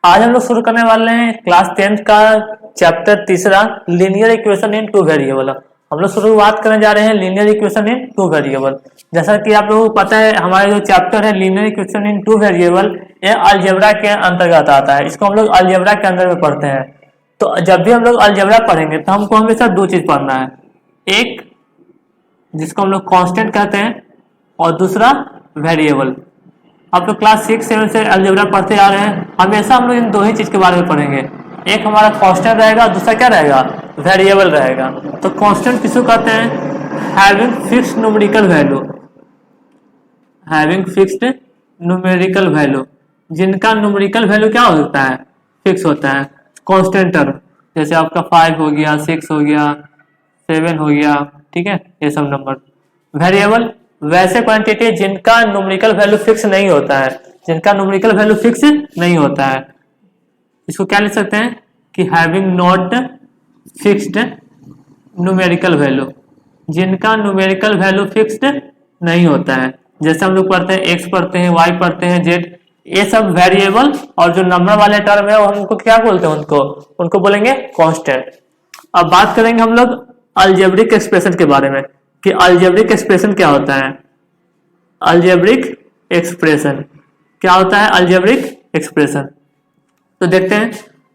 आज हम लोग शुरू करने वाले हैं क्लास 10th का चैप्टर तीसरा linear equation in two variable. हम लोग शुरुआत करने जा रहे हैं linear equation in two variable. जैसा कि आप लोगों को पता है हमारा जो चैप्टर है linear equation in two variable ये अलजेब्रा के अंतर्गत आता है। इसको हम लोग अलजेब्रा के अंदर में पढ़ते हैं। तो जब भी हम लोग अलजेब्रा पढ़ेंगे तो हमको हमेशा दो चीज पढ़ना है, एक जिसको हम लोग कांस्टेंट कहते हैं और दूसरा वेरिएबल। आप लोग क्लास 6-7 से अलजेब्रा पढ़ते आ रहे हैं, हमेशा हम लोग इन दो ही चीज के बारे में पढ़ेंगे। एक हमारा कांस्टेंट रहेगा, दूसरा क्या रहेगा, वेरिएबल रहेगा। तो कांस्टेंट किसको कहते हैं, having fixed numerical value, having fixed numerical value, जिनका न्यूमेरिकल वैल्यू क्या होता है, फिक्स होता है। कांस्टेंट टर्म जैसे आपका 5 हो गया, 6 हो गया, 7 हो गया, ठीक है, ये सब नंबर। वेरिएबल वैसे क्वांटिटी जिनका न्यूमेरिकल वैल्यू फिक्स नहीं होता है, जिनका न्यूमेरिकल वैल्यू फिक्स नहीं होता है, इसको क्या लिख सकते हैं कि having not fixed numerical value, जिनका न्यूमेरिकल वैल्यू फिक्स्ड नहीं होता है। जैसे हम लोग पढ़ते हैं एक्स पढ़ते हैं, वाई पढ़ते हैं, जेड, ये सब वेरिएबल और जो नंबर वाले टर्म है वो हमको क्या बोलते हैं, उनको बोलेंगे कांस्टेंट। अब बात करेंगे हम लोग अलजेब्रिक एक्सप्रेशन के बारे में कि अलजेब्रिक एक्सप्रेशन क्या होता है। अलजेब्रिक एक्सप्रेशन क्या होता है, अलजेब्रिक एक्सप्रेशन तो देखते हैं।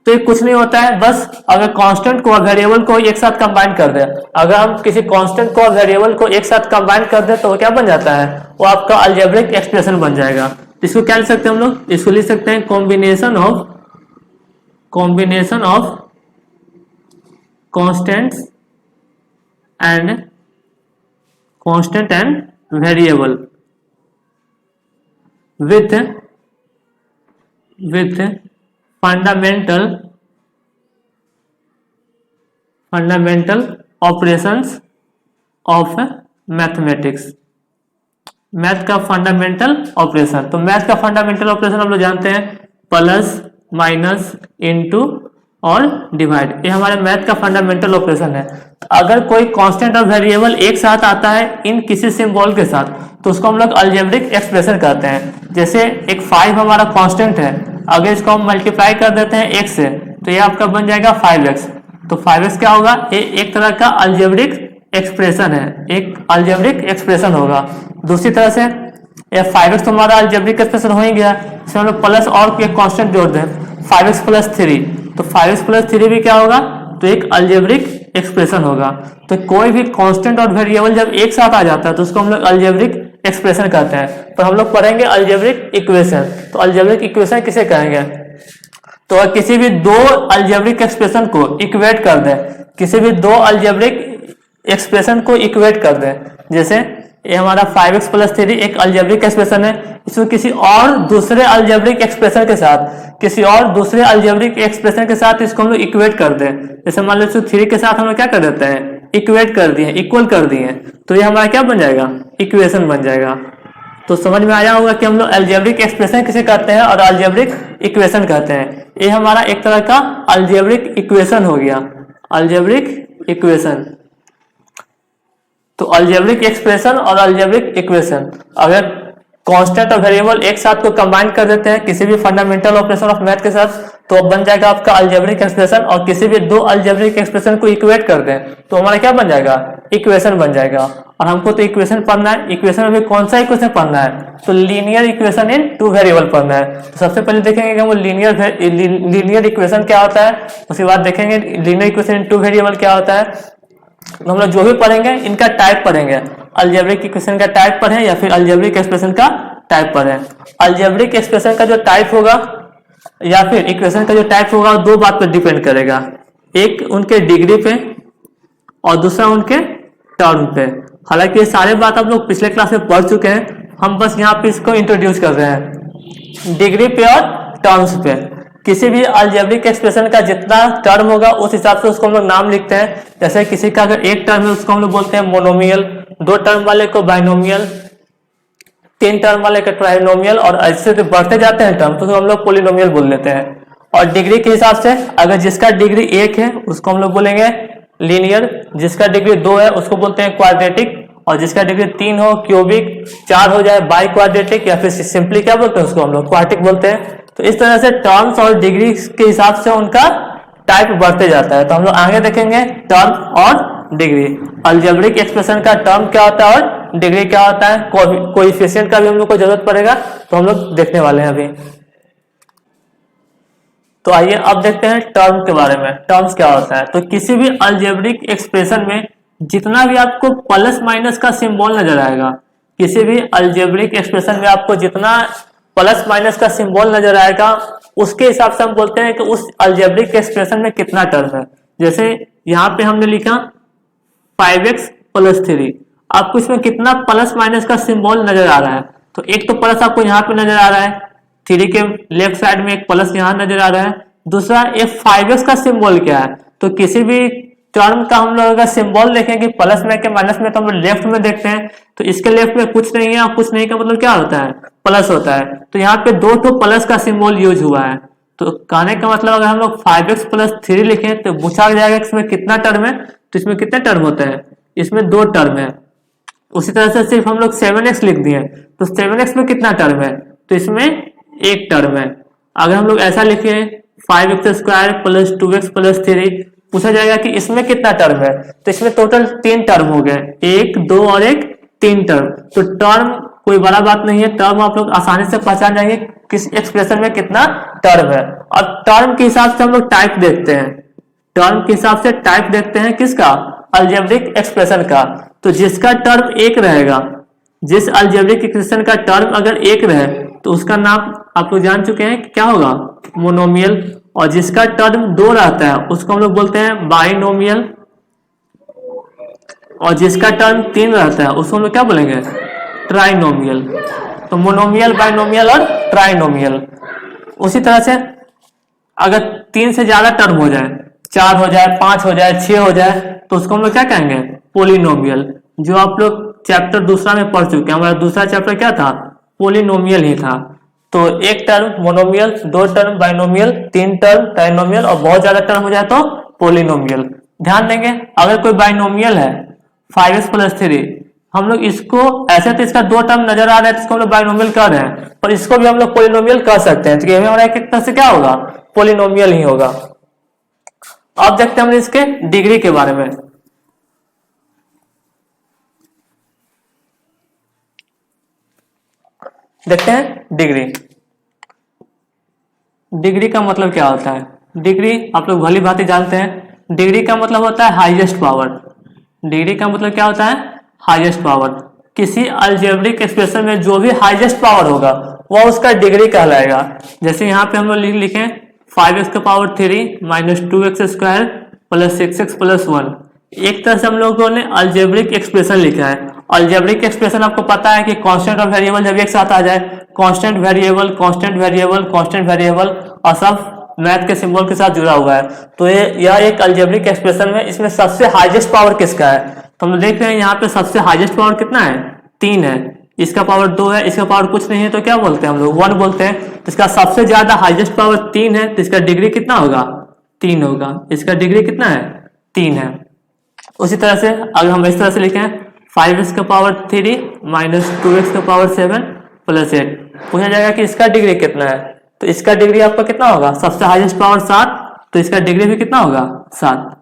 तो ये कुछ नहीं होता है, बस अगर कांस्टेंट को और वेरिएबल को एक साथ कंबाइन कर दे, अगर हम किसी कांस्टेंट को और वेरिएबल को एक साथ कंबाइन कर दे तो वो क्या बन जाता है, वो आपका अलजेब्रिक एक्सप्रेशन बन जाएगा। इसको क्या लिख सकते हैं हम लोग, इसको लिख सकते हैं combination of constants and constant and variable with fundamental operations of mathematics। Math का फंडामेंटल ऑपरेशन, तो मैथ का फंडामेंटल ऑपरेशन हम लोग जानते हैं प्लस माइनस इनटू और डिवाइड, ये हमारे मैथ का फंडामेंटल ऑपरेशन है। अगर कोई कांस्टेंट और वेरिएबल एक साथ आता है इन किसी सिंबल के साथ तो उसको हम लोग अलजेब्रिक एक्सप्रेशन कहते हैं। जैसे एक 5 हमारा कांस्टेंट है, अगर इसको हम मल्टीप्लाई कर देते हैं x से तो ये आपका बन जाएगा 5x। तो 5x क्या होगा, ये एक तरह का अलजेब्रिक एक्सप्रेशन है, एक अलजेब्रिक एक्सप्रेशन होगा। दूसरी तरह से ये 5x तो हमारा अलजेब्रिक एक्सप्रेशन हो ही गया, इसमें हम लोग प्लस और एक कांस्टेंट जोड़ दें 5x प्लस 3, तो 5x प्लस 3 भी क्या होगा, तो एक अलजेब्रिक एक्सप्रेशन होगा। तो कोई भी कांस्टेंट और वेरिएबल जब एक साथ आ जाता है तो उसको हम लोग अलजेब्रिक एक्सप्रेशन कहते हैं। पर हम लोग पढ़ेंगे अलजेब्रिक इक्वेशन। तो अलजेब्रिक इक्वेशन किसे कहेंगे, तो किसी भी दो अलजेब्रिक एक्सप्रेशन को इक्वेट कर दें, किसी भी दो अलजेब्रिक एक्सप्रेशन को इक्वेट कर दें। जैसे ये हमारा 5x प्लस 3 एक अलजेब्रिक एक्सप्रेशन है, इसको किसी और दूसरे अलजेब्रिक एक्सप्रेशन के साथ, किसी और दूसरे अलजेब्रिक एक्सप्रेशन के साथ इसको हम लोग इक्वेट कर दें। जैसे मान लो 3 के साथ हम लोग क्या कर देते हैं, इक्वेट कर दिए, इक्वल कर दिए, तो ये हमारा क्या बन जाएगा, इक्वेशन बन जाएगा। तो समझ में आया होगा कि हम लोग अलजेब्रिक एक्सप्रेशन किसे कहते हैं और अलजेब्रिक इक्वेशन कहते हैं। ये हमारा एक तरह का अलजेब्रिक इक्वेशन हो गया, अलजेब्रिक इक्वेशन। तो अलजेब्रिक एक्सप्रेशन और अलजेब्रिक इक्वेशन, अगर कांस्टेंट और वेरिएबल एक साथ को कंबाइन कर देते हैं किसी भी फंडामेंटल ऑपरेशन ऑफ मैथ के साथ तो बन जाएगा आपका अलजेब्रिक एक्सप्रेशन। और किसी भी दो अलजेब्रिक एक्सप्रेशन को इक्वेट कर दें तो हमारा क्या बन जाएगा, इक्वेशन बन जाएगा। और हमको तो इक्वेशन पढ़ना है, इक्वेशन में कौन सा इक्वेशन पढ़ना है, तो linear equation in two variable पढ़ना है। तो सबसे पहले देखेंगे कि हम लीनियर इक्वेशन क्या होता है, उसके बाद देखेंगे linear equation in two variable क्या होता है। तो हम लोग जो भी पढ़ेंगे इनका टाइप पढ़ेंगे, अलजेब्रिक इक्वेशन का टाइप पढ़ें या फिर अलजेब्रिक एक्सप्रेशन का टाइप पढ़ें। अलजेब्रिक एक्सप्रेशन का जो टाइप होगा या फिर इक्वेशन का जो टाइप होगा दो बात पर डिपेंड करेगा, एक उनके डिग्री पे और दूसरा उनके टर्म पे। हालांकि ये सारे बात आप लोग पिछले क्लास में पढ़ चुके हैं, हम बस यहाँ पे इसको इंट्रोड्यूस कर रहे हैं, डिग्री पे और टर्म्स पे। किसी भी अलजेब्रिक एक्सप्रेशन का जितना टर्म होगा उस हिसाब से उसको हम लोग नाम लिखते हैं। जैसे किसी का अगर एक टर्म है उसको हम लोग बोलते हैं मोनोमियल, 2 टर्म वाले को बाइनोमियल, 3 टर्म वाले को ट्राइनोमियल, और ऐसे तो बढ़ते जाते हैं टर्म तो हम लोग पोलिनोमियल बोल लेते हैं। और डिग्री के हिसाब से अगर जिसका डिग्री 1 है उसको हम लोग बोलेंगे लीनियर, जिसका डिग्री 2 है उसको बोलते हैं क्वाड्रेटिक, और जिसका डिग्री 3 हो क्यूबिक, 4 हो जाए बाई क्वाड्रेटिक, या फिर सिंपली क्या बोलते हैं उसको हम लोग क्वार्टिक बोलते हैं। तो इस तरह से टर्म्स और डिग्री के हिसाब से उनका टाइप बढ़ते जाता है। तो हम लोग आगे देखेंगे टर्म और डिग्री। अलजेब्रिक एक्सप्रेशन का टर्म क्या होता है और डिग्री क्या होता है, कोएफिशिएंट का भी हम लोग को जरूरत पड़ेगा, तो हम लोग देखने वाले हैं अभी। तो आइए अब देखते हैं टर्म के बारे में। टर्म्स क्या होता है, तो किसी भी अलजेब्रिक एक्सप्रेशन में जितना भी आपको प्लस माइनस का सिंबल नजर आएगा, किसी भी अलजेब्रिक एक्सप्रेशन में आपको जितना प्लस माइनस का सिंबल नजर आएगा, उसके हिसाब से हम बोलते हैं कि उस अलजेब्रिक एक्सप्रेशन में कितना टर्म है। जैसे यहाँ पे हमने लिखा 5x + 3, आपको इसमें कितना प्लस माइनस का सिंबल नजर आ रहा है, तो एक तो प्लस आपको यहाँ पे नजर आ रहा है, 3 के लेफ्ट साइड में एक प्लस यहाँ नजर आ रहा है। दूसरा ये 5x का सिंबल क्या है, तो किसी भी टर्म का हम लोग अगर सिंबल देखेंगे प्लस में के माइनस में, तो हम लेफ्ट में देखते हैं, तो इसके लेफ्ट में कुछ नहीं है और कुछ नहीं का मतलब क्या होता है, प्लस होता है। तो यहाँ पे 2 तो प्लस का सिंबल यूज हुआ है, तो कहने का मतलब अगर हम लोग 5x + 3 लिखें तो पूछा जाएगा इसमें कितना टर्म है, तो इसमें कितने टर्म होते हैं, इसमें 2 टर्म है। उसी तरह से सिर्फ हम लोग 7x लिख दिए, तो 7x में कितना टर्म है, तो इसमें 1 टर्म है। अगर हम लोग ऐसा लिखे 5x² + 2x + 3, पूछा जाएगा कि इसमें कितना टर्म है, तो इसमें टोटल 3 टर्म हो गए, 1, 2 और 1, 3 टर्म। तो टर्म कोई बड़ा बात नहीं है, टर्म आप लोग आसानी से पहचान जाएंगे किस एक्सप्रेशन में कितना टर्म है। और टर्म के हिसाब से हम लोग टाइप देखते हैं, टर्म के हिसाब से टाइप देखते हैं किसका, अलजेब्रिक एक्सप्रेशन का। तो जिसका टर्म 1 रहेगा, जिस अलजेब्रिक एक्सप्रेशन का टर्म अगर 1 रहे, तो उसका नाम आप लोग जान चुके हैं कि क्या होगा, मोनोमियल। और जिसका टर्म 2 रहता है उसको हम लोग बोलते हैं बाइनोमियल। और जिसका टर्म 3 रहता है उसको हम लोग क्या बोलेंगे, ट्राइनोमियल। तो मोनोमियल, बाइनोमियल और ट्राइनोमियल। उसी तरह से अगर 3 से ज्यादा टर्म हो जाए, 4 हो जाए, 5 हो जाए, 6 हो जाए, तो उसको हम लोग क्या कहेंगे, पोलिनोमियल। जो आप लोग चैप्टर दूसरा में पढ़ चुके हैं, हमारा दूसरा चैप्टर क्या था, पोलिनोमियल ही था। तो 1 term monomial, 2 term binomial, 3 term trinomial और बहुत ज्यादा टर्म हो जाए तो पोलिनोमियल। ध्यान देंगे अगर कोई बाइनोमियल है 5x + 3, हम लोग इसको ऐसे तो इसका 2 टर्म नजर आ रहा है तो इसको हम लोग बाइनोमियल कर रहे हैं, पर इसको भी हम लोग पोलिनोमियल कर सकते हैं, तो ये हमारा एक तरह से क्या होगा, पोलिनोमियल ही होगा। अब देखते हैं हम इसके डिग्री के बारे में। देखते हैं डिग्री। डिग्री का मतलब क्या होता है, डिग्री आप लोग भली भांति जानते हैं। डिग्री का मतलब होता है हाईएस्ट पावर। डिग्री का मतलब क्या होता है, हाईएस्ट पावर। किसी अलजेब्रिक एक्सप्रेशन में जो भी हाईएस्ट पावर होगा वह उसका डिग्री कहलाएगा। जैसे यहाँ पे हम लोग लिखें 5x⁻³ - 2x² + 6x + 1। एक तरह से हम लोगों ने अलजेब्रिक एक्सप्रेशन लिखा है। अलजेब्रिक एक्सप्रेशन आपको पता है कि कांस्टेंट और वेरिएबल जब एक साथ आ जाए, constant variable constant variable constant variable और सब मैथ के सिंबल के साथ जुड़ा हुआ है, तो यह एक अलजेब्रिक एक्सप्रेशन में इसमें सबसे हाईएस्ट पावर किसका है, तो हम लोग देख रहे हैं यहाँ पे सबसे हाईएस्ट पावर कितना है, 3 है। इसका पावर 2 है, इसका पावर कुछ नहीं है, तो क्या बोलते हैं हम लोग, 1 बोलते हैं। तो इसका सबसे ज्यादा हाईएस्ट पावर 3 है, तो इसका डिग्री कितना होगा, 3 होगा। इसका डिग्री कितना है, 3 है। उसी तरह से अगर हम इस तरह से लिखें 5x⁻³ - 2x⁻7 + 8, पूछा जाएगा कि इसका डिग्री कितना है, तो इसका डिग्री आपका कितना होगा, सबसे हाईएस्ट पावर 7, तो इसका डिग्री भी कितना होगा, 7।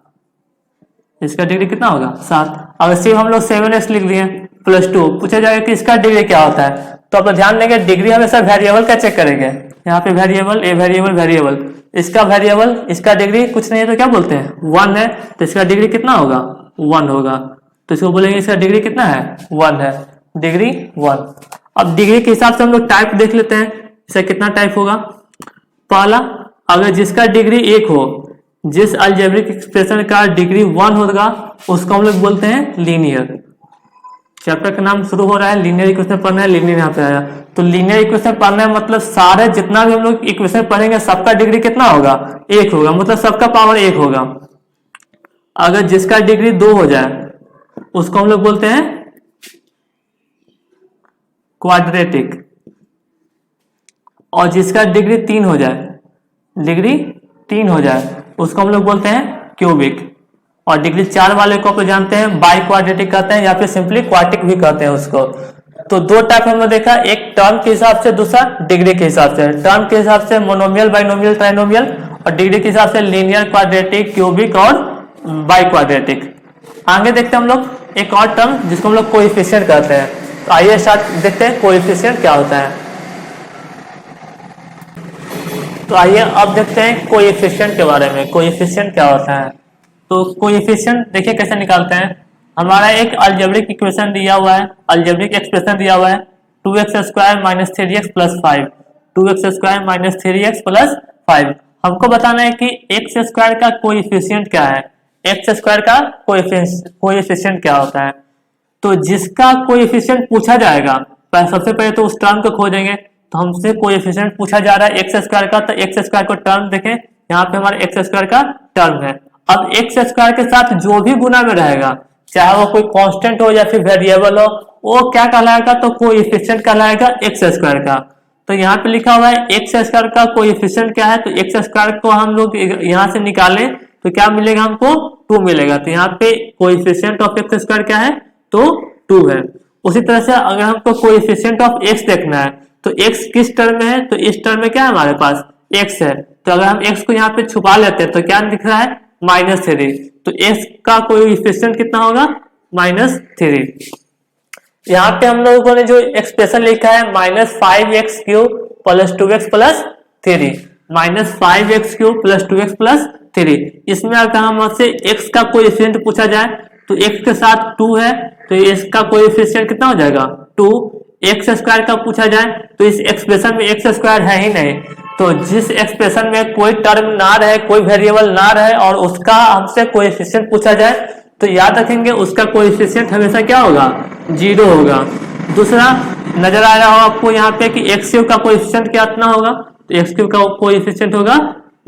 इसका डिग्री कितना होगा, 7। अगर सिर्फ हम लोग 7x लिख दिए +2, पूछा जाएगा कि इसका डिग्री क्या होता है, तो आप ध्यान देंगे डिग्री हमेशा वेरिएबल का चेक करेंगे। यहाँ पे वेरिएबल, ए वेरिएबल, वेरिएबल, इसका वेरिएबल, इसका डिग्री कुछ नहीं है तो क्या बोलते हैं, 1 है, तो इसका डिग्री कितना होगा, 1 होगा। तो इसको बोलेंगे इसका डिग्री कितना है, 1 है, डिग्री 1। अब डिग्री के हिसाब से हम लोग टाइप देख लेते हैं, इसका कितना टाइप होगा। पहला, अगर जिसका डिग्री 1 हो, जिस अलजेब्रिक एक्सप्रेशन का डिग्री 1 होगा उसको हम लोग बोलते हैं लीनियर। चैप्टर का नाम शुरू हो रहा है, लीनियर इक्वेशन पढ़ना है, लीनियर यहाँ पे आया, तो लीनियर इक्वेशन पढ़ना है मतलब सारे जितना भी हम लोग इक्वेशन पढ़ेंगे सबका डिग्री कितना होगा, 1 होगा, मतलब सबका पावर 1 होगा। अगर जिसका डिग्री 2 हो जाए उसको हम लोग बोलते हैं क्वाड्रेटिक, और जिसका डिग्री 3 हो जाए, डिग्री 3 हो जाए उसको हम लोग बोलते हैं क्यूबिक, और डिग्री 4 वाले को आप जानते हैं बाई क्वाड्रेटिक कहते हैं या फिर सिंपली क्वार्टिक भी कहते हैं उसको। तो दो टाइप हमने देखा, एक टर्म के हिसाब से, दूसरा डिग्री के हिसाब से। टर्म के हिसाब से मोनोमियल, बाइनोमियल, ट्राइनोमियल, और डिग्री के हिसाब से लीनियर, क्वाड्रेटिक, क्यूबिक और बाई क्वाड्रेटिक। आगे देखते हैं हम लोग एक और टर्म जिसको हम लोग कोएफिशिएंट कहते हैं। तो आइए स्टार्ट देखते हैं कोएफिशिएंट क्या होता है। तो आइए अब देखते हैं कोएफिशिएंट के बारे में। कोएफिशिएंट क्या होता है? तो कोएफिशिएंट देखिए कैसे निकालते हैं। हमारा एक अलजेब्रिक इक्वेशन दिया हुआ है, अलजेब्रिक एक्सप्रेशन दिया हुआ है 2x² minus 3x plus 5, 2x² minus 3x plus 5। हमको बताना है कि x² का कोएफिशिएंट क्या है, x² का कोएफिशिएंट क्या होता है। तो जिसका कोएफिशिएंट पूछा जाएगा, सबसे पहले तो उस टर्म को खोजेंगे। तो हमसे कोएफिशिएंट पूछा जा रहा है x² का, तो x² को टर्म देखें, यहाँ पे हमारा x² का टर्म है। अब x² के साथ जो भी गुना में रहेगा, चाहे वो कोई कांस्टेंट हो या फिर वेरिएबल हो, वो क्या कहलाएगा? तो कोएफिशिएंट कहलाएगा x² का। तो यहाँ पे लिखा हुआ है x² का कोएफिशिएंट क्या है, तो x² को हम लोग यहाँ से निकालें तो क्या मिलेगा? हमको 2 मिलेगा। तो यहाँ पे कोएफिशिएंट ऑफ x² क्या है? तो 2 है। उसी तरह से अगर हमको कोएफिशिएंट ऑफ x देखना है, तो x किस टर्म में है? तो इस टर्म में क्या है हमारे पास? x है। तो अगर हम x को यहाँ पे छुपा लेते हैं तो क्या दिख रहा है? -3। तो x का कोएफिशिएंट कितना होगा? -3। यहाँ पे हम लोगों ने जो एक्सप्रेशन लिखा है -5x³ plus 2x plus 3, -5x³ plus 2x plus 3। इसमें अगर हमसे x का कोएफिशिएंट पूछा जाए तो x के साथ 2 है, तो इसका कोएफिशिएंट कितना हो जाएगा? 2। x² का पूछा जाए तो इस एक्सप्रेशन में x² है ही नहीं। तो जिस एक्सप्रेशन में कोई टर्म ना रहे, कोई वेरिएबल ना रहे और उसका हमसे कोएफिशिएंट पूछा जाए, तो याद रखेंगे उसका कोएफिशिएंट हमेशा क्या होगा? 0 होगा। दूसरा नजर आ रहा हो आपको यहाँ पे कि x³ का कोएफिशिएंट कितना होगा? तो x³ का कोएफिशिएंट होगा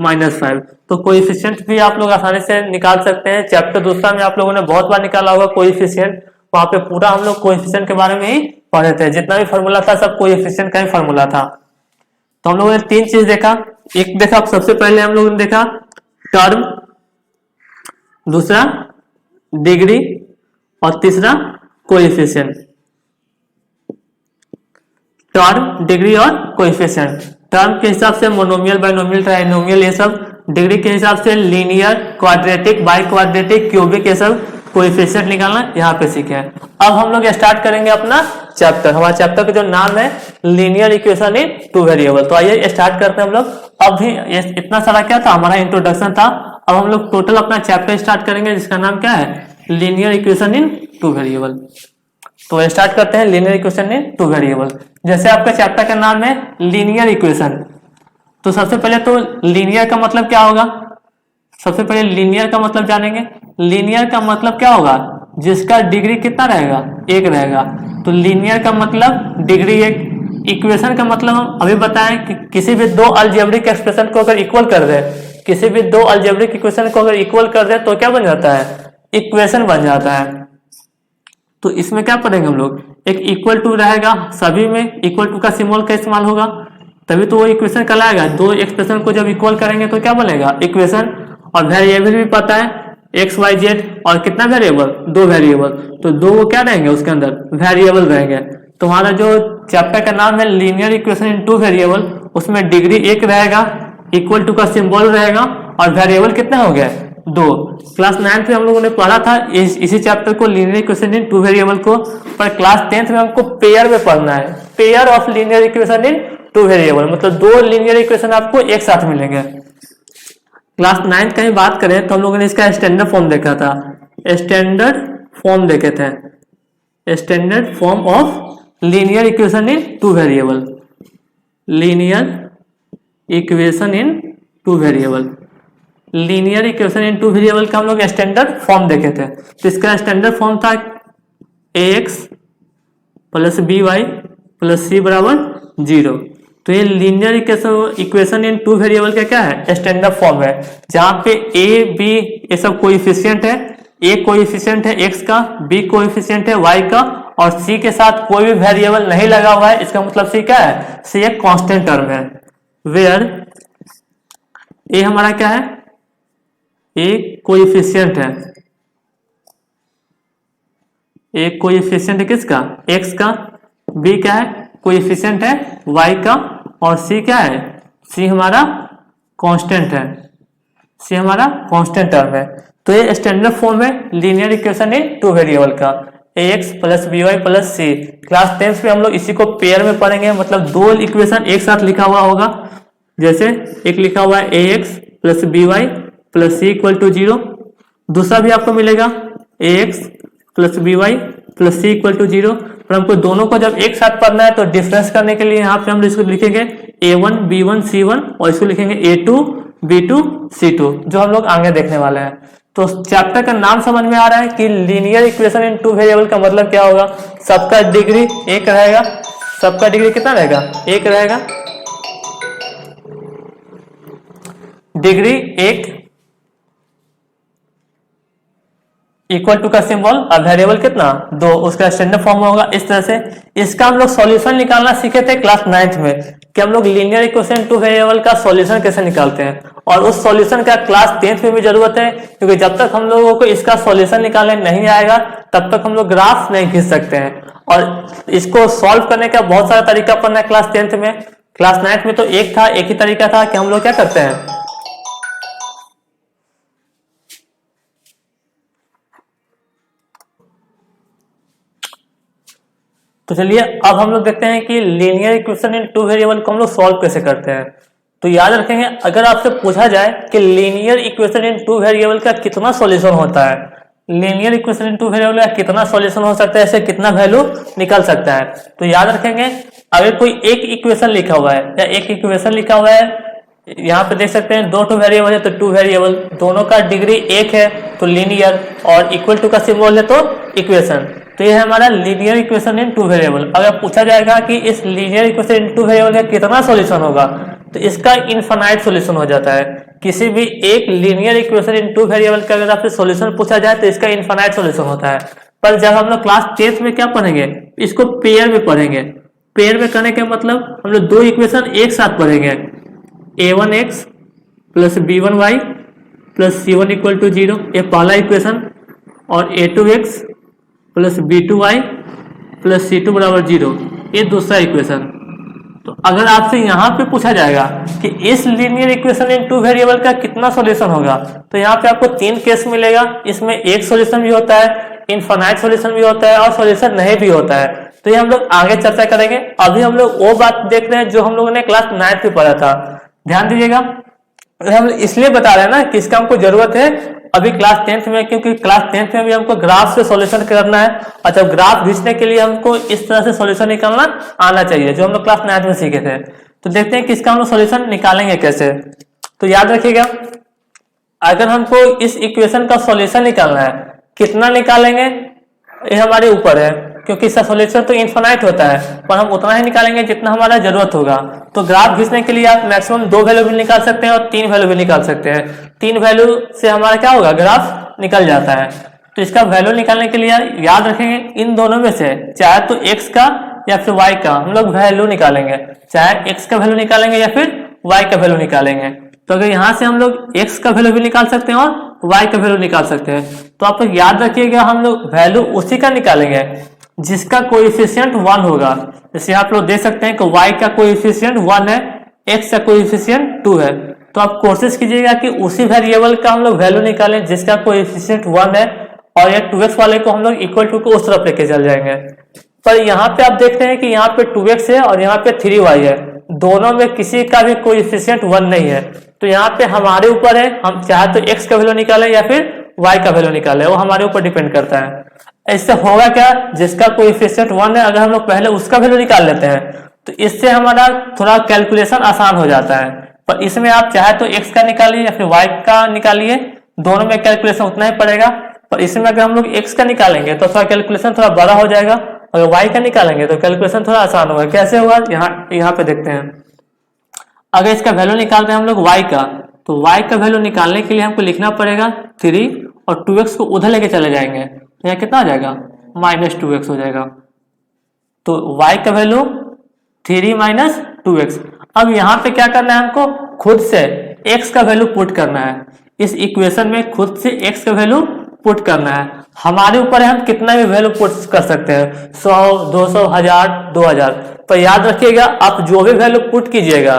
-5। तो कोएफिशिएंट भी आप लोग आसानी से निकाल सकते हैं। चैप्टर दूसरा में आप लोगों ने बहुत बार निकाला होगा कोएफिशिएंट, वहां पे पूरा हम लोग कोएफिशिएंट के बारे में ही पढ़े थे। जितना भी फॉर्मूला था सब कोएफिशिएंट का ही फॉर्मूला था। तो हम लोगों ने 3 चीज देखा। एक देखा सबसे पहले हम लोगों ने देखा टर्म, दूसरा डिग्री और तीसरा कोएफिशिएंट। टर्म, डिग्री और कोएफिशिएंट। टर्म के हिसाब से मोनोमियल, बाइनोमियल, ट्राइनोमियल ये सब। डिग्री के हिसाब से linear, quadratic, by quadratic, cubic, ये सब कोएफिशिएंट निकालना यहाँ पे सीखे हैं। अब हम लोग स्टार्ट करेंगे अपना चैप्टर। हमारा चैप्टर का जो नाम है लीनियर इक्वेशन इन 2 वेरिएबल। तो आइए स्टार्ट करते हैं हम लोग। अब भी इतना सारा क्या था? हमारा इंट्रोडक्शन था। अब हम लोग टोटल अपना चैप्टर स्टार्ट करेंगे जिसका नाम क्या है? Linear equation in 2 variable. तो स्टार्ट करते हैं लीनियर इक्वेशन इन 2 वेरिएबल। जैसे आपका चैप्टर का नाम है लीनियर इक्वेशन, तो सबसे पहले तो लीनियर का मतलब क्या होगा? सबसे पहले लीनियर का मतलब जानेंगे। लीनियर का मतलब क्या होगा? जिसका डिग्री कितना रहेगा? 1 रहेगा। तो लीनियर का मतलब डिग्री 1। इक्वेशन का मतलब हम अभी बताएं कि किसी भी 2 अलजेब्रिक एक्सप्रेशन को अगर इक्वल कर दे, किसी भी 2 अलजेब्रिक इक्वेशन को अगर इक्वल कर दे तो क्या बन जाता है? इक्वेशन बन जाता है। तो इसमें क्या पढ़ेंगे हम लोग? एक इक्वल टू रहेगा, सभी में इक्वल टू का सिंबल का इस्तेमाल होगा, तभी तो वो इक्वेशन कहलाएगा। 2 एक्सप्रेशन को जब इक्वल करेंगे तो क्या बनेगा? इक्वेशन। और वेरिएबल भी पता है x, y, z, और कितना वेरिएबल? 2 वेरिएबल। तो 2 वो क्या रहेंगे उसके अंदर? वेरिएबल रहेंगे। तो हमारा जो चैप्टर का नाम है लीनियर इक्वेशन इन 2 वेरिएबल, उसमें डिग्री 1 रहेगा, इक्वल टू का सिंबल रहेगा, और वेरिएबल कितना हो गया? 2। क्लास 9th में हम लोगों ने पढ़ा था इसी चैप्टर को, लीनियर इक्वेशन इन 2 वेरिएबल को। पर क्लास 10th में हमको पेयर में पढ़ना है, pair of linear equation in 2 variable, मतलब 2 लीनियर इक्वेशन आपको एक साथ मिलेंगे। क्लास 9th का ही बात करें तो हम लोगों ने इसका स्टैंडर्ड फॉर्म देखा था, स्टैंडर्ड फॉर्म देखे थे, standard form of linear equation in 2 variable, linear equation in 2 variable. Linear equation in 2 variable का हम लोग स्टैंडर्ड फॉर्म देखे थे। तो इसका स्टैंडर्ड फॉर्म था ax plus by plus c बराबर 0। तो ये लीनियर इक्वेशन इन 2 वेरिएबल का क्या है? स्टैंडर्ड फॉर्म है, जहां पे a, b ये सब कोएफिशिएंट है। a कोएफिशिएंट है x का, b कोएफिशिएंट है y का, और c के साथ कोई भी वेरिएबल नहीं लगा हुआ है। इसका मतलब c क्या है? c एक कांस्टेंट टर्म है। वेयर a हमारा क्या है? a कोएफिशिएंट है, एक कोएफिशिएंट किसका? x का, बी क्या है, कोएफिशिएंट है y का, और c क्या है, c हमारा कांस्टेंट है, c हमारा कांस्टेंट टर्म है। तो ये स्टैंडर्ड फॉर्म है linear equation in two variable का, ax plus by plus c। Class 10th में हम लोग इसी को पेयर में पढ़ेंगे, मतलब दो इक्वेशन एक साथ लिखा हुआ होगा। जैसे एक लिखा हुआ है ax plus by plus c equal to 0, दूसरा भी आपको मिलेगा ax plus by plus c equal to 0। पर हमको दोनों को जब एक साथ पढ़ना है तो डिफरेंस करने के लिए यहाँ पे हम इसको लिखेंगे a1 b1 c1 और इसको लिखेंगे a2 b2 c2, जो हम लोग आगे देखने वाले हैं। तो चैप्टर का नाम समझ में आ रहा है कि linear equation in two variable का मतलब क्या होगा, सबका डिग्री एक रहेगा, सबका डिग्री कितना रहेगा, एक रहेगा, डिग्री एक, इक्वल टू का सिंबल और वेरिएबल कितना, दो, उसका स्टैंडर्ड फॉर्म होगा इस तरह से। इसका हम लोग सॉल्यूशन निकालना सीखे थे क्लास 9th में कि हम लोग लीनियर इक्वेशन टू वेरिएबल का सॉल्यूशन कैसे निकालते हैं, और उस सॉल्यूशन का क्लास 10th में भी जरूरत है, क्योंकि जब तक हम लोगों को इसका सॉल्यूशन निकालने नहीं आएगा तब तक हम लोग ग्राफ नहीं खींच सकते हैं। और इसको सॉल्व करने का बहुत सारा तरीका पढ़ना है क्लास 10th में। क्लास 9th में तो एक था, एक ही तरीका था कि हम लोग क्या करते हैं, तो चलिए अब हम लोग देखते हैं कि linear equation in two variable को हम लोग सॉल्व कैसे करते हैं। तो याद रखेंगे, अगर आपसे पूछा जाए कि linear equation in two variable का कितना सॉल्यूशन होता है, linear equation in two variable का कितना सॉल्यूशन हो सकता है, ऐसे कितना वैल्यू निकल सकता है, तो याद रखेंगे अगर कोई एक इक्वेशन लिखा हुआ है या एक इक्वेशन लिखा हुआ है, यहाँ पे देख सकते हैं दो टू वेरिएबल है तो टू वेरिएबल, दोनों का डिग्री एक है तो लीनियर, और इक्वल टू का सिंबल है तो इक्वेशन। तो ये है हमारा linear equation in two variable. अगर पूछा जाएगा कि इस linear equation in two variable का कितना सॉल्यूशन होगा, तो इसका इनफाइनाइट सॉल्यूशन हो जाता है। किसी भी एक linear equation in two variable का अगर आपसे सॉल्यूशन पूछा जाए तो इसका इनफाइनाइट सॉल्यूशन होता है। पर जब हम लोग क्लास 10th में क्या पढ़ेंगे, इसको पेयर में पढ़ेंगे। पेयर में करने का मतलब हम लोग दो इक्वेशन एक साथ पढ़ेंगे, a1x plus b1y plus c1 equal to 0, ये पहला इक्वेशन, और a2x plus b2y plus c2 बराबर 0, ये दूसरा इक्वेशन। तो अगर आपसे यहाँ पे पूछा जाएगा कि इस linear equation in two variable का कितना सॉल्यूशन होगा, तो यहाँ पे आपको तीन केस मिलेगा। इसमें एक सॉल्यूशन भी होता है, इनफाइनाइट सॉल्यूशन भी होता है, और सॉल्यूशन नहीं भी होता है। तो ये हम लोग आगे चर्चा करेंगे। अभी हम लोग वो बात देख रहे हैं जो हम लोगों ने क्लास 9th में पढ़ा था। ध्यान दीजिएगा, हम इसलिए बता रहे हैं ना कि इसका हमको जरूरत है अभी क्लास 10th में, क्योंकि क्लास 10th में भी हमको ग्राफ से सॉल्यूशन करना है, और जब ग्राफ खींचने के लिए हमको इस तरह से सॉल्यूशन निकालना आना चाहिए, जो हम लोग क्लास 9th में सीखे थे। तो देखते हैं कि इसका हम लोग सॉल्यूशन निकालेंगे कैसे। तो याद रखिएगा, अगर हमको इस इक्वेशन का सॉल्यूशन निकालना है, कितना निकालेंगे ये हमारे ऊपर है, क्योंकि इसका सॉल्यूशन तो इनफाइनाइट होता है, पर हम उतना ही निकालेंगे जितना हमारा जरूरत होगा। तो ग्राफ खींचने के लिए आप मैक्सिमम 2 वैल्यू भी निकाल सकते हैं और 3 वैल्यू भी निकाल सकते हैं। 3 वैल्यू से हमारा क्या होगा, ग्राफ निकल जाता है। तो इसका वैल्यू निकालने के लिए याद रखेंगे इन दोनों में से चाहे तो x का या फिर y का हम लोग वैल्यू निकालेंगे, चाहे x का वैल्यू निकालेंगे या फिर y का वैल्यू निकालेंगे। तो अगर यहाँ से हम लोग x का वैल्यू भी निकाल सकते हैं और y का वैल्यू निकाल सकते हैं। तो आप लोग याद रखिएगा, हम लोग वैल्यू उसी का निकालेंगे जिसका कोएफिशिएंट 1 होगा। जैसे आप लोग देख सकते हैं कि y का कोएफिशिएंट 1 है, x का कोएफिशिएंट 2 है। तो आप कोशिश कीजिएगा कि उसी वेरिएबल का हम लोग वैल्यू निकालें जिसका कोएफिशिएंट 1 है, और ये 2x वाले को हम लोग इक्वल टू को उस तरफ लेके चल जाएंगे। पर यहाँ पे आप देखते हैं कि यहाँ पे 2x है और यहाँ पे 3y है, दोनों में किसी का भी कोएफिशिएंट 1 नहीं है। तो यहाँ पे हमारे ऊपर है, हम चाहे तो x का वैल्यू निकालें या फिर y का वैल्यू निकालें, वो हमारे ऊपर डिपेंड करता है। इससे होगा क्या, जिसका कोएफिशिएंट 1 है अगर हम लोग पहले उसका वैल्यू निकाल लेते हैं तो इससे हमारा थोड़ा कैलकुलेशन आसान हो जाता है। पर इसमें आप चाहे तो x का निकालिए या फिर y का निकालिए, दोनों में कैलकुलेशन उतना ही पड़ेगा। पर इसमें अगर हम लोग x का निकालेंगे तो थोड़ा कैलकुलेशन थोड़ा बड़ा हो जाएगा, अगर y का निकालेंगे तो कैलकुलेशन थोड़ा आसान होगा। कैसे होगा, यहाँ पे देखते हैं। अगर इसका वैल्यू निकाल रहे हैं हम लोग y का, तो y का वैल्यू निकालने के लिए हमको लिखना पड़ेगा 3 और 2x को उधर लेके चले जाएंगे, तो यहाँ कितना आ जाएगा, -2x हो जाएगा। तो y का वैल्यू 3 माइनस 2x। अब यहाँ पे क्या करना है, हमको खुद से x का वैल्यू पुट करना है। इस इक्वेशन में खुद से x का वैल्यू पुट करना है, हमारे ऊपर है हम कितना भी वैल्यू पुट कर सकते हैं, 100, 200, 1000, 2000। पर याद रखिएगा आप जो भी वैल्यू पुट कीजिएगा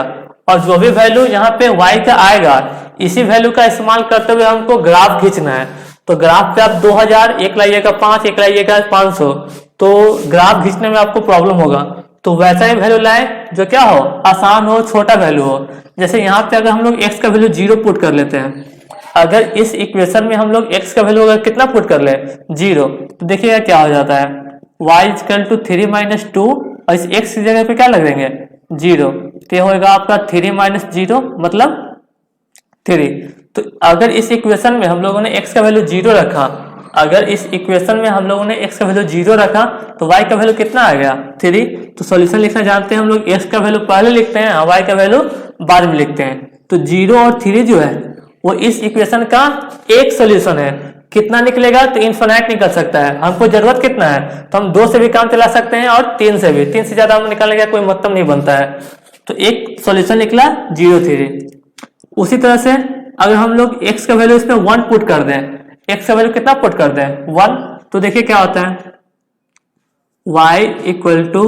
और जो भी वैल्यू यहाँ पे y का आएगा, इसी वैल्यू का इस्तेमाल करते हुए हमको ग्राफ खींचना है। तो ग्राफ पे आप 2000 एक लाइएगा 5, एक लाइएगा 500, तो ग्राफ खींचने में आपको प्रॉब्लम होगा। तो वैसा ही वैल्यू लाए जो क्या हो, आसान हो, छोटा वैल्यू हो। जैसे यहाँ पे अगर हम लोग x का वैल्यू 0 पुट कर लेते हैं, अगर इस इक्वेशन में हम लोग x का वैल्यू अगर कितना पुट कर ले 0, तो देखिएगा क्या हो जाता है, y इक्वल टू 3 माइनस 2 और इस x की जगह पे क्या लग देंगे 0, तो ये होगा आपका 3 माइनस 0 मतलब 3। तो अगर इस इक्वेशन में हम लोगों ने x का वैल्यू 0 रखा, अगर इस इक्वेशन में हम लोगों ने x का वैल्यू 0 रखा तो y का वैल्यू कितना आ गया 3। तो सॉल्यूशन लिखना जानते हैं हम लोग, x का वैल्यू पहले लिखते हैं और y का वैल्यू बाद में लिखते हैं। तो 0 और 3 जो है वो इस इक्वेशन का एक सॉल्यूशन है। कितना निकलेगा, तो इनफिनाइट निकल सकता है। हमको जरूरत कितना है, तो हम 2 से भी काम चला सकते हैं और 3 से भी, 3 से ज्यादा हम निकालने का कोई मतलब नहीं बनता है। तो एक सॉल्यूशन निकला 0, 3। उसी तरह से अगर हम लोग x का वैल्यू इसमें 1 पुट कर दें, x का वैल्यू कितना पुट कर दें 1, तो देखिए क्या होता है, y equal to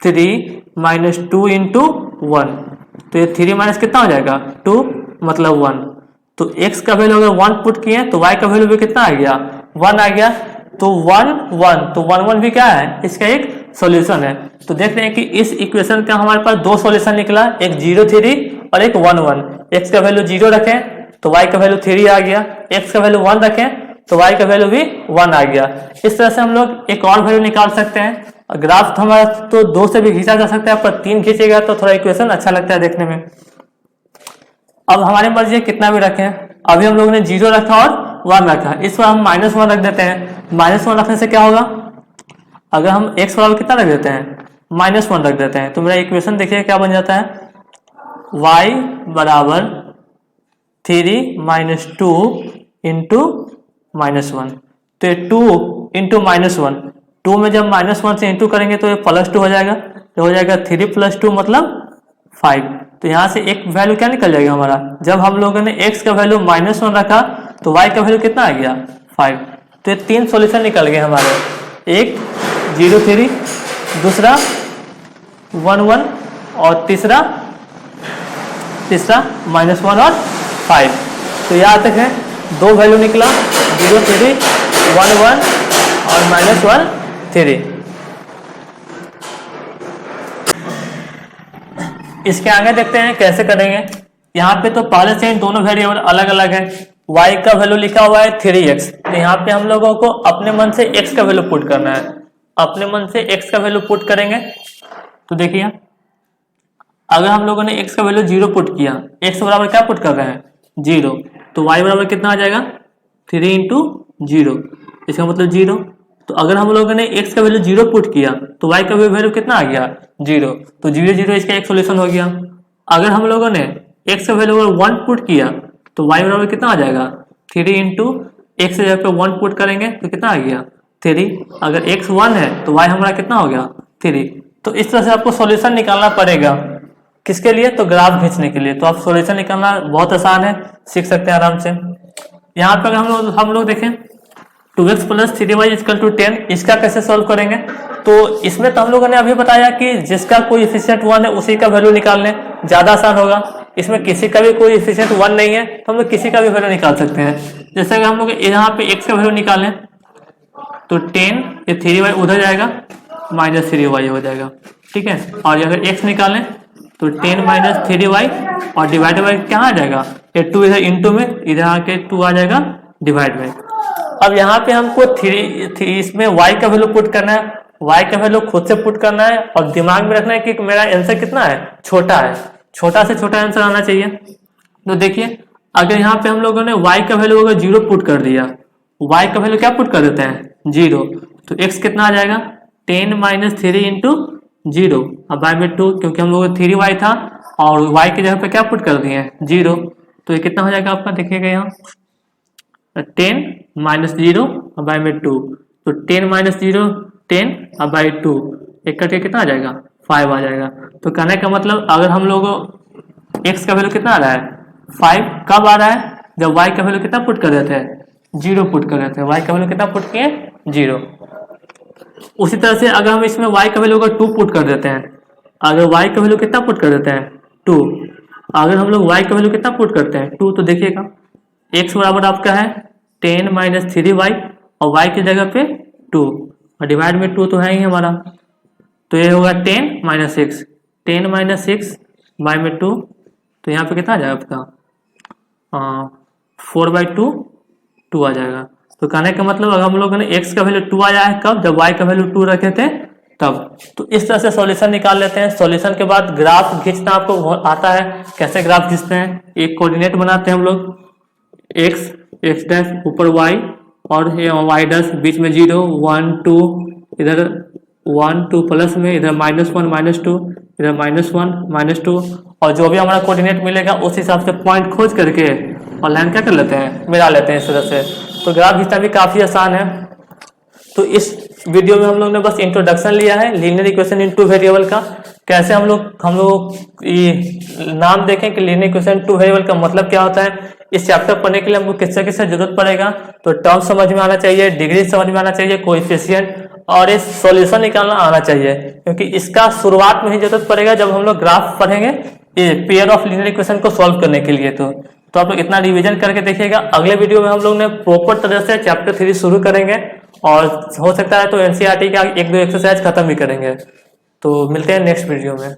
3 minus 2 into 1, तो ये 3 माइनस कितना हो जाएगा 2 मतलब 1। तो x का वैल्यू अगर 1 पुट किए तो y का वैल्यू भी कितना आ गया 1 आ गया। तो 1 1, तो 1 1 भी क्या है, इसका एक सॉल्यूशन है। तो देख रहे हैं कि इस इक्वेशन का हमारे पास 2 सॉल्यूशन निकला, एक 0 3 और एक 1 1। x का वैल्यू 0 रखें तो y का वैल्यू 3 आ गया, x का वैल्यू 1 रखें तो y का वैल्यू भी 1 आ गया। इस तरह से हम लोग एक और वैल्यू निकाल सकते हैं। ग्राफ तो हमारा तो 2 से भी खींचा जा सकता है, पर 3 खींचेगा तो थोड़ा इक्वेशन अच्छा लगता है देखने में। अब हमारी मर्जी है कितना भी रखें, अभी हम लोगों ने 0 रखा और 1 रखा, इस पर हम -1 रख देते हैं। -1 रखने से क्या होगा, अगर हम x बराबर कितना रख देते हैं -1 रख देते हैं, तो मेरा इक्वेशन देखिए क्या बन जाता है, y बराबर 3 माइनस 2 इंटू -1। तो ये 2 इंटू -1, 2 में जब -1 से इंटू करेंगे तो ये +2 हो जाएगा, तो हो जाएगा 3 + 2 मतलब 5। तो यहाँ से एक वैल्यू क्या निकल जाएगा हमारा, जब हम लोगों ने x का वैल्यू -1 रखा तो y का वैल्यू कितना आ गया 5। तो ये 3 सॉल्यूशन निकल गए हमारे, एक 0 3, दूसरा 1 1 और तीसरा -1 और 5। तो यहाँ तक है 2 वैल्यू निकला, 0 3, 1 1 और -1 3। इसके आगे देखते हैं कैसे करेंगे। यहाँ पे तो पहले से दोनों वेरिएबल अलग अलग है, y का वैल्यू लिखा हुआ है 3x, तो यहाँ पे हम लोगों को अपने मन से x का वैल्यू पुट करना है। अपने मन से x का वैल्यू पुट करेंगे तो देखिए, अगर हम लोगों ने x का वैल्यू 0 पुट किया, x बराबर क्या पुट कर रहे हैं 0, तो y बराबर कितना आ जाएगा 3 इंटू 0, इसका मतलब 0। तो अगर हम लोगों ने x का वैल्यू 0 पुट किया तो y का वैल्यू कितना आ गया 0, तो 0 0 इसका एक सॉल्यूशन हो गया। अगर हम लोगों ने x का वैल्यू 1 पुट किया तो y बराबर कितना आ जाएगा 3 इंटू x से जगह पे 1 पुट करेंगे तो कितना आ गया 3। अगर x 1 है तो y हमारा कितना हो गया 3। तो इस तरह से आपको सॉल्यूशन निकालना पड़ेगा, किसके लिए, तो ग्राफ खींचने के लिए। तो आप सॉल्यूशन निकालना बहुत आसान है, सीख सकते हैं आराम से। यहाँ पर हम लोग देखें 2x + 3y = 10, इसका कैसे सॉल्व करेंगे। तो इसमें तो हम लोगों ने अभी बताया कि जिसका कोएफिशिएंट 1 है उसी का वैल्यू निकाल लें, ज्यादा आसान होगा। इसमें किसी का भी कोएफिशिएंट 1 नहीं है तो हम लोग किसी का भी वैल्यू निकाल सकते हैं। जैसे कि हम लोग यहाँ पे x का वैल्यू निकालें तो 10, ये 3y उधर जाएगा, -3y हो जाएगा, ठीक है। और अगर x निकालें तो 10 - 3y और डिवाइड बाई क्या आ जाएगा, ये 2 इधर इंटू में, इधर आके 2 आ जाएगा डिवाइड में। अब यहाँ पे हमको 3 इसमें y का वैल्यू पुट करना है, y का वैल्यू खुद से पुट करना है और दिमाग में रखना है कि मेरा आंसर कितना है, छोटा है, छोटा से छोटा आंसर आना चाहिए। तो देखिए, अगर यहाँ पे हम लोगों ने y का वैल्यू अगर 0 पुट कर दिया, y का वैल्यू क्या पुट कर देते हैं 0, तो x कितना आ जाएगा 10 - 3 इंटू 0 अब बाय में 2, क्योंकि हम लोग 3y था और y की जगह पे क्या पुट कर दिए 0, तो ये कितना हो जाएगा आपका, देखिएगा यहाँ 10 - 0 और बाय में 2, तो 10 - 0 10 और बाय 2, एक करके कितना आ जाएगा 5 आ जाएगा। तो कहने का मतलब अगर हम लोग x का वैल्यू कितना आ रहा है 5, कब आ रहा है जब y का वैल्यू कितना पुट कर देते हैं 0 पुट कर देते हैं, y का वैल्यू कितना पुट किए 0। उसी तरह से अगर हम इसमें y का वैल्यू अगर 2 पुट कर देते हैं, अगर y का वैल्यू कितना पुट कर देते हैं 2, अगर हम लोग y का वैल्यू कितना पुट करते हैं 2, तो देखिएगा x बराबर आपका है 10 - 3y और y की जगह पे 2 और डिवाइड में 2 तो है ही हमारा, तो ये होगा 10 - 6, 10 - 6 बाई में 2, तो यहाँ पे कितना आ जाएगा आपका 4/2 2 आ जाएगा। तो कहने का मतलब अगर हम लोगों ने x का वैल्यू 2 आया है कब, जब y का वैल्यू 2 रखे थे तब। तो इस तरह से सॉल्यूशन निकाल लेते हैं। सॉल्यूशन के बाद ग्राफ खींचना आपको आता है, कैसे ग्राफ खींचते हैं, एक कोऑर्डिनेट बनाते हैं हम लोग, x डैश ऊपर y और y डैश बीच में 0 1 2, इधर 1 2 प्लस में, इधर -1 -2, इधर -1 -2, और जो भी हमारा कोऑर्डिनेट मिलेगा उस हिसाब से पॉइंट खोज करके और लाइन क्या कर लेते हैं, मिला लेते हैं इस तरह से। तो ग्राफ खींचना भी काफ़ी आसान है। तो इस वीडियो में हम लोग ने बस इंट्रोडक्शन लिया है लीनियर इक्वेशन इन 2 वेरिएबल का, कैसे हम लोग ये नाम देखें कि लीनियर इक्वेशन 2 वेरिएबल का मतलब क्या होता है। इस चैप्टर पढ़ने के लिए हमको किससे किससे जरूरत पड़ेगा, तो टर्म समझ में आना चाहिए, डिग्री समझ में आना चाहिए, कोएफिशिएंट और इस सॉल्यूशन निकालना आना चाहिए, क्योंकि इसका शुरुआत में ही जरूरत पड़ेगा जब हम लोग ग्राफ पढ़ेंगे ये पेयर ऑफ लीनियर इक्वेशन को सॉल्व करने के लिए। तो आप लोग इतना रिवीजन करके देखिएगा। अगले वीडियो में हम लोग ने प्रॉपर तरह से चैप्टर 3 शुरू करेंगे और हो सकता है तो एनसीईआरटी का 1-2 एक्सरसाइज खत्म भी करेंगे। तो मिलते हैं नेक्स्ट वीडियो में।